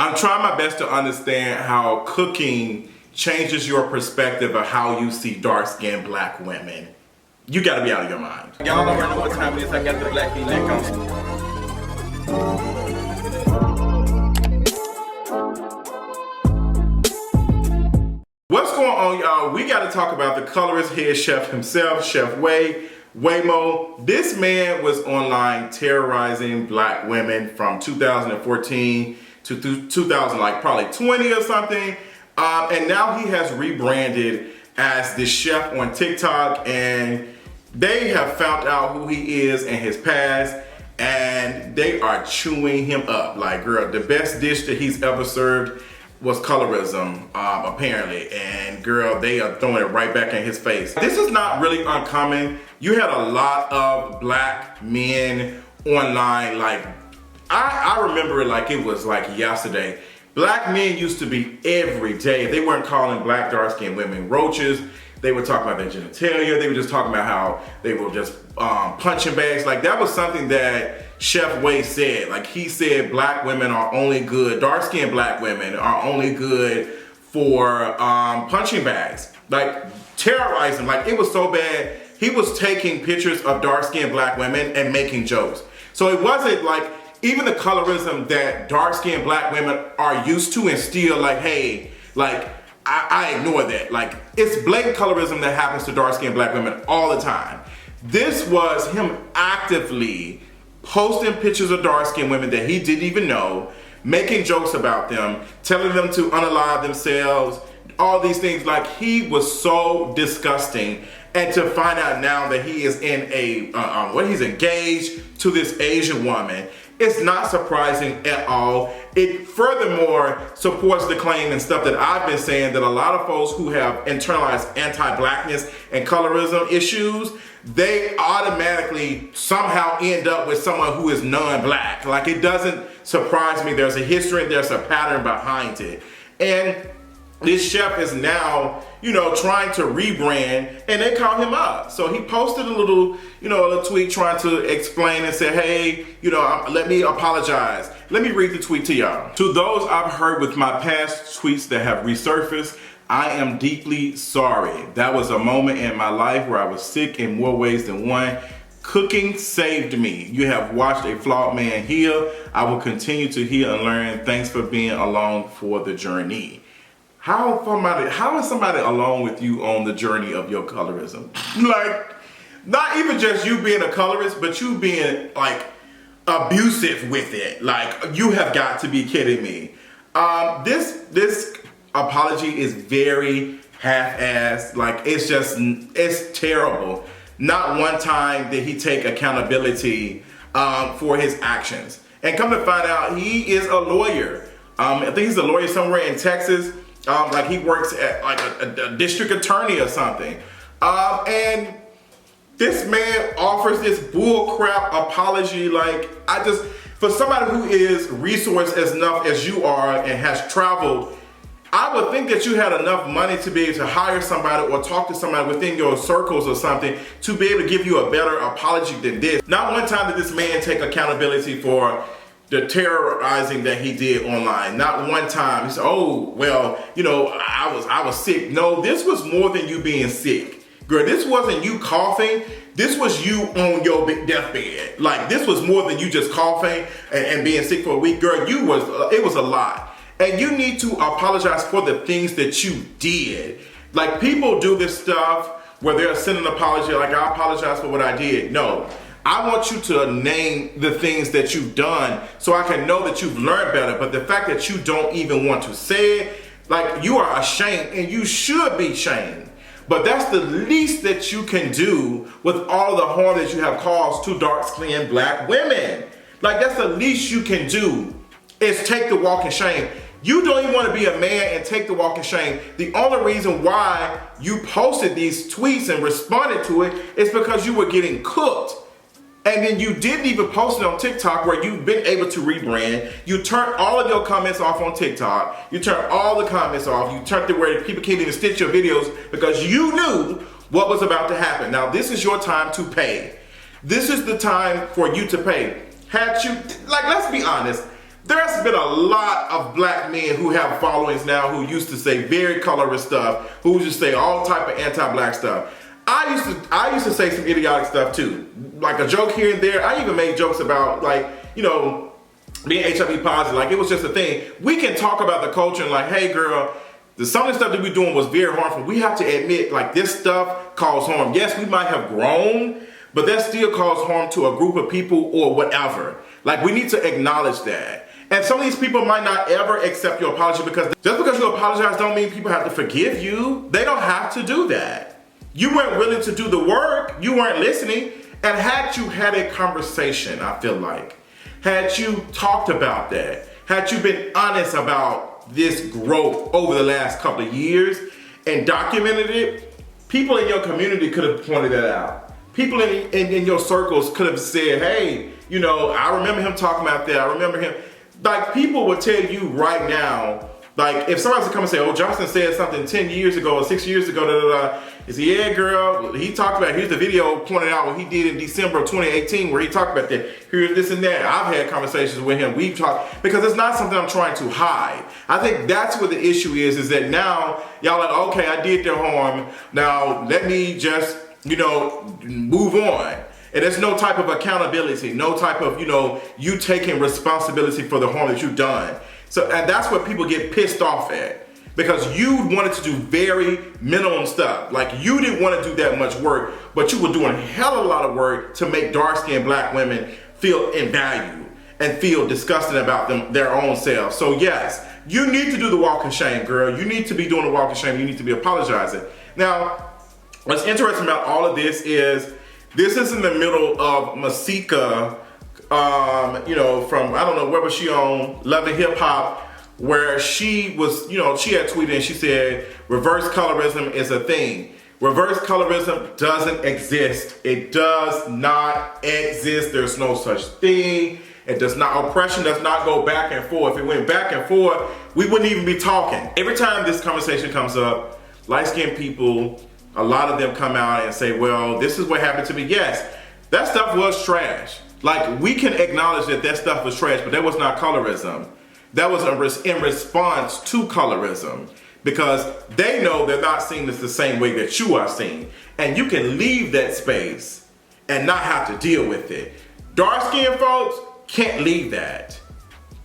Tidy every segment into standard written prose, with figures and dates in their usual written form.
I'm trying my best to understand how cooking changes your perspective of how you see dark-skinned black women. You gotta be out of your mind. Y'all already know what time it is. I got the black V-neck on. What's going on, y'all? We got to talk about the colorist head chef himself, Chef Waymo. This man was online terrorizing black women from 2014 to 2000, like probably 20 or something. And now he has rebranded as the chef on TikTok, and they have found out who he is and his past, and they are chewing him up. Like, girl, the best dish that he's ever served was colorism, apparently, and girl, they are throwing it right back in his face. This is not really uncommon. You had a lot of black men online, like, I remember it like it was like yesterday. Black men used to be every day. They weren't calling black dark-skinned women roaches. They were talking about their genitalia. They were just talking about how they were just punching bags. Like, that was something that Chef Way said. Like, he said black women are only good, dark-skinned black women are only good for punching bags. Like, terrorizing. Like, it was so bad. He was taking pictures of dark-skinned black women and making jokes. So it wasn't like, even the colorism that dark-skinned black women are used to and still like, hey, like, I ignore that. Like, it's blatant colorism that happens to dark-skinned black women all the time. This was him actively posting pictures of dark-skinned women that he didn't even know, making jokes about them, telling them to unalive themselves, all these things. Like, he was so disgusting. And to find out now that he is in he's engaged to this Asian woman, it's not surprising at all. It furthermore supports the claim and stuff that I've been saying, that a lot of folks who have internalized anti-blackness and colorism issues, they automatically somehow end up with someone who is non-black. Like, it doesn't surprise me. There's a history and there's a pattern behind it. And this chef is now, you know, trying to rebrand, and they call him up. So he posted a little tweet trying to explain and say, hey, let me apologize. Let me read the tweet to y'all. To those I've heard with my past tweets that have resurfaced, I am deeply sorry. That was a moment in my life where I was sick in more ways than one. Cooking saved me. You have watched a flawed man heal. I will continue to heal and learn. Thanks for being along for the journey. How is somebody along with you on the journey of your colorism? Like, not even just you being a colorist, but you being like abusive with it. Like, you have got to be kidding me. This apology is very half-assed. Like, it's terrible. Not one time did he take accountability for his actions. And come to find out, he is a lawyer. I think he's a lawyer somewhere in Texas. Like, he works at like a district attorney or something. And this man offers this bullcrap apology. Like, for somebody who is resourced enough as you are and has traveled, I would think that you had enough money to be able to hire somebody or talk to somebody within your circles or something to be able to give you a better apology than this. Not one time did this man take accountability for the terrorizing that he did online. Not one time. He said, oh, well, I was sick. No, this was more than you being sick. Girl, this wasn't you coughing. This was you on your deathbed. Like, this was more than you just coughing and being sick for a week. Girl, it was a lot. And you need to apologize for the things that you did. Like, people do this stuff where they're sending an apology, like, I apologize for what I did. No. I want you to name the things that you've done so I can know that you've learned better. But the fact that you don't even want to say it, like, you are ashamed, and you should be shamed. But that's the least that you can do with all the harm that you have caused to dark-skinned black women. Like, that's the least you can do, is take the walk in shame. You don't even want to be a man and take the walk in shame. The only reason why you posted these tweets and responded to it is because you were getting cooked. And then you didn't even post it on TikTok, where you've been able to rebrand. You turned all of your comments off on TikTok. You turned all the comments off. You turned it where people can't even stitch your videos because you knew what was about to happen. Now, this is your time to pay. This is the time for you to pay. Had you, like, let's be honest, There's been a lot of black men who have followings now who used to say very colorist stuff, who used to say all type of anti-black stuff. I used to say some idiotic stuff too, like a joke here and there. I even made jokes about, like, you know, being HIV positive. Like, it was just a thing. We can talk about the culture and like, hey girl, some of the stuff that we're doing was very harmful. We have to admit, like, this stuff causes harm. Yes, we might have grown, but that still causes harm to a group of people or whatever. Like, we need to acknowledge that. And some of these people might not ever accept your apology, because just because you apologize don't mean people have to forgive you. They don't have to do that. You weren't willing to do the work. You weren't listening. And had you had a conversation, I feel like, had you talked about that, had you been honest about this growth over the last couple of years and documented it, people in your community could have pointed that out. People in your circles could have said, hey, you know, I remember him talking about that. I remember him. Like, people would tell you right now, like, if somebody was to come and say, oh, Justin said something 10 years ago or 6 years ago, you say, yeah, girl, he talked about, here's the video pointed out what he did in December of 2018 where he talked about that. Here's this and that. I've had conversations with him. We've talked, because it's not something I'm trying to hide. I think that's what the issue is that now y'all like, okay, I did their harm. Now let me just, you know, move on. And there's no type of accountability, no type of, you know, you taking responsibility for the harm that you've done. So, and that's what people get pissed off at, because you wanted to do very minimum stuff. Like, you didn't want to do that much work, but you were doing a hell of a lot of work to make dark-skinned black women feel invalued and feel disgusted about their own selves. So yes, you need to do the walk of shame, girl. You need to be doing the walk of shame. You need to be apologizing. Now, what's interesting about all of this is in the middle of Masika, you know, from, I don't know, where was she on, Love and Hip Hop, where she was, you know, she had tweeted and she said, reverse colorism is a thing. Reverse colorism doesn't exist. It does not exist. There's no such thing. It does not, oppression does not go back and forth. If it went back and forth, we wouldn't even be talking. Every time this conversation comes up, light-skinned people, a lot of them come out and say, well, this is what happened to me. Yes, that stuff was trash. Like, we can acknowledge that stuff was trash, but that was not colorism. That was in response to colorism, because they know they're not seeing this the same way that you are seeing. And you can leave that space and not have to deal with it. Dark-skinned folks can't leave that.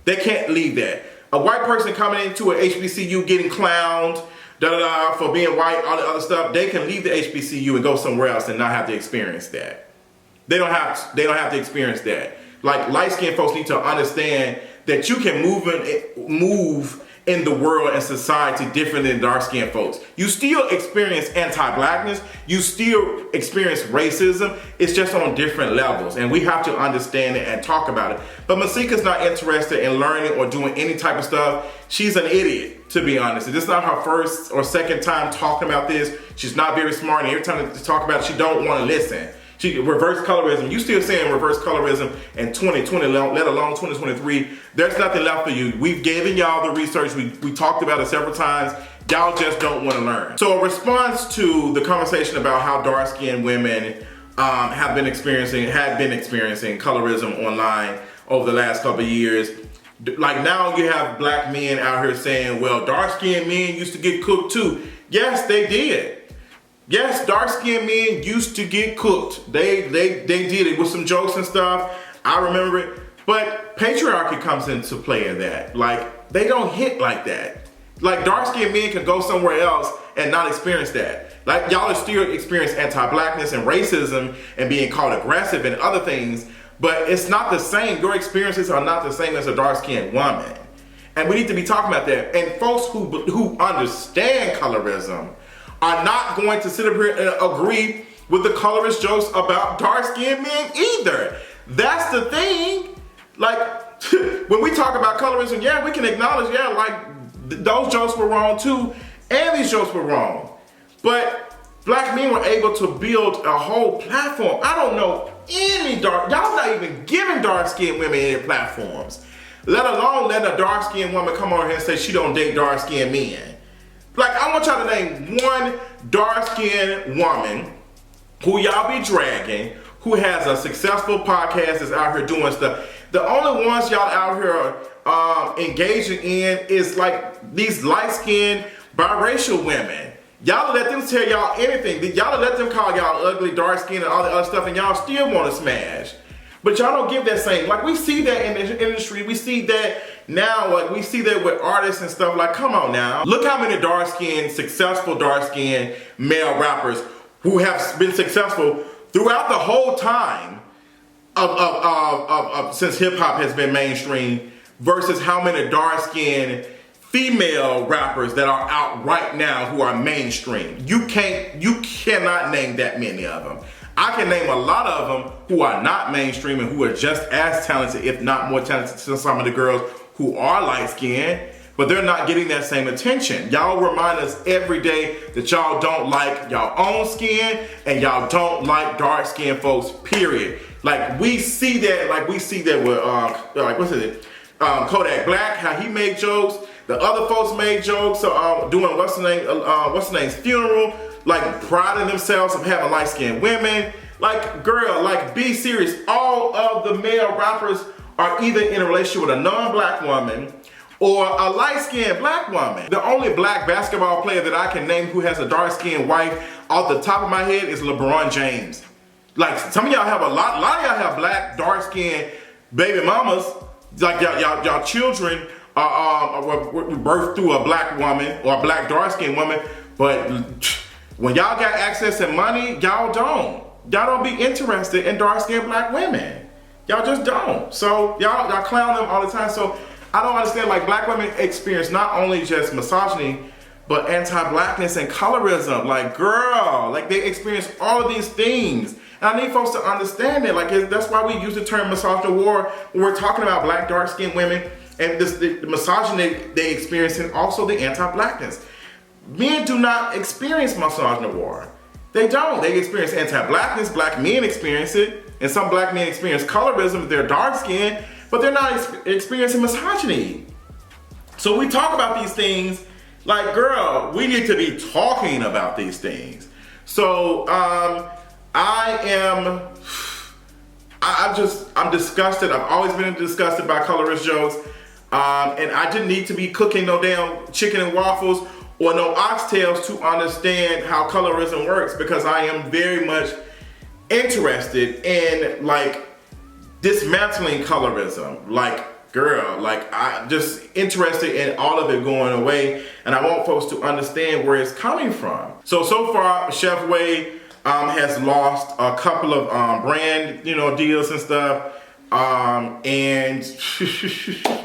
They can't leave that. A white person coming into an HBCU getting clowned, for being white, all the other stuff, they can leave the HBCU and go somewhere else and not have to experience that. They don't have to experience that. Like, light-skinned folks need to understand that you can move in the world and society different than dark-skinned folks. You still experience anti-blackness. You still experience racism. It's just on different levels, and we have to understand it and talk about it. But Masika's not interested in learning or doing any type of stuff. She's an idiot, to be honest. This is not her first or second time talking about this. She's not very smart, and every time they talk about it, she don't want to listen. Reverse colorism. You still saying reverse colorism in 2020, let alone 2023. There's nothing left for you. We've given y'all the research. We talked about it several times. Y'all just don't want to learn. So a response to the conversation about how dark-skinned women had been experiencing colorism online over the last couple of years. Like, now you have black men out here saying, well, dark-skinned men used to get cooked too. Yes, they did. Yes, dark-skinned men used to get cooked. They did it with some jokes and stuff. I remember it. But patriarchy comes into play in that. Like, they don't hit like that. Like, dark-skinned men can go somewhere else and not experience that. Like, y'all are still experience anti-blackness and racism and being called aggressive and other things, but it's not the same. Your experiences are not the same as a dark-skinned woman. And we need to be talking about that. And folks who understand colorism are not going to sit up here and agree with the colorist jokes about dark-skinned men either. That's the thing. Like, when we talk about colorism, yeah, we can acknowledge, yeah, like, those jokes were wrong too, and these jokes were wrong. But black men were able to build a whole platform. I don't know any y'all not even giving dark-skinned women any platforms, let alone letting a dark-skinned woman come over here and say she don't date dark-skinned men. Like, I want y'all to name one dark-skinned woman who y'all be dragging, who has a successful podcast, is out here doing stuff. The only ones y'all out here engaging in is like these light-skinned biracial women. Y'all let them tell y'all anything. Y'all let them call y'all ugly, dark-skinned, and all the other stuff, and y'all still want to smash. But y'all don't give that same, like we see that in the industry, we see that now, like we see that with artists and stuff, like come on now. Look how many dark-skinned, successful dark-skinned male rappers who have been successful throughout the whole time since hip-hop has been mainstream versus how many dark-skinned female rappers that are out right now who are mainstream. You cannot name that many of them. I can name a lot of them who are not mainstream and who are just as talented, if not more talented than some of the girls who are light-skinned, but they're not getting that same attention. Y'all remind us every day that y'all don't like y'all own skin and y'all don't like dark-skinned folks, period. Like we see that with like what's it? Kodak Black, how he made jokes. The other folks made jokes doing what's the name's funeral, like priding themselves of having light-skinned women. Like, girl, like be serious. All of the male rappers are either in a relationship with a non-black woman or a light-skinned black woman. The only black basketball player that I can name who has a dark-skinned wife off the top of my head is LeBron James. Like some of y'all have a lot of y'all have black, dark-skinned baby mamas. Like y'all children were birthed through a black woman or a black dark-skinned woman, but when y'all got access and money, y'all don't be interested in dark-skinned black women. Y'all just don't. So y'all clown them all the time. So I don't understand, like black women experience not only just misogyny, but anti-blackness and colorism. Like girl, like they experience all of these things. And I need folks to understand it. Like that's why we use the term misogyny war when we're talking about black, dark-skinned women and the misogyny they experience and also the anti-blackness. Men do not experience misogyny war. They don't. They experience anti-blackness. Black men experience it. And some black men experience colorism if they're dark-skinned, but they're not experiencing misogyny. So we talk about these things like, girl, we need to be talking about these things. So I'm disgusted. I've always been disgusted by colorist jokes. And I didn't need to be cooking no damn chicken and waffles or no oxtails to understand how colorism works, because I am very much interested in like dismantling colorism. Like girl, like I just interested in all of it going away, and I want folks to understand where it's coming from. So far, Chef Way has lost a couple of brand deals and stuff. And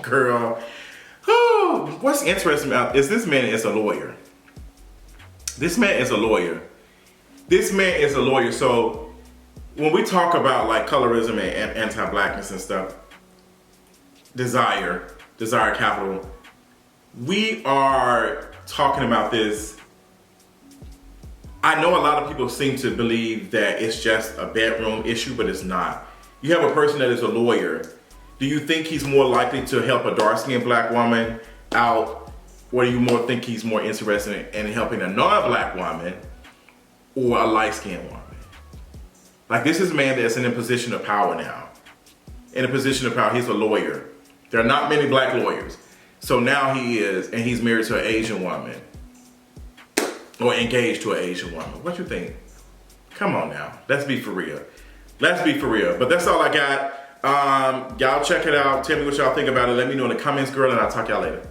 girl, what's interesting about is this man is a lawyer. This man is a lawyer. So when we talk about like colorism and anti-blackness and stuff, desire capital, we are talking about this. I know a lot of people seem to believe that it's just a bedroom issue, but it's not. You have a person that is a lawyer. Do you think he's more likely to help a dark-skinned black woman out, or do you more think he's more interested in helping a non-black woman or a light-skinned woman? Like this is a man that's in a position of power now. In a position of power, he's a lawyer. There are not many black lawyers. So now he is, and he's married to an Asian woman. Or engaged to an Asian woman. What you think? Come on now, let's be for real. But that's all I got. Y'all check it out. Tell me what y'all think about it. Let me know in the comments, girl, and I'll talk y'all later.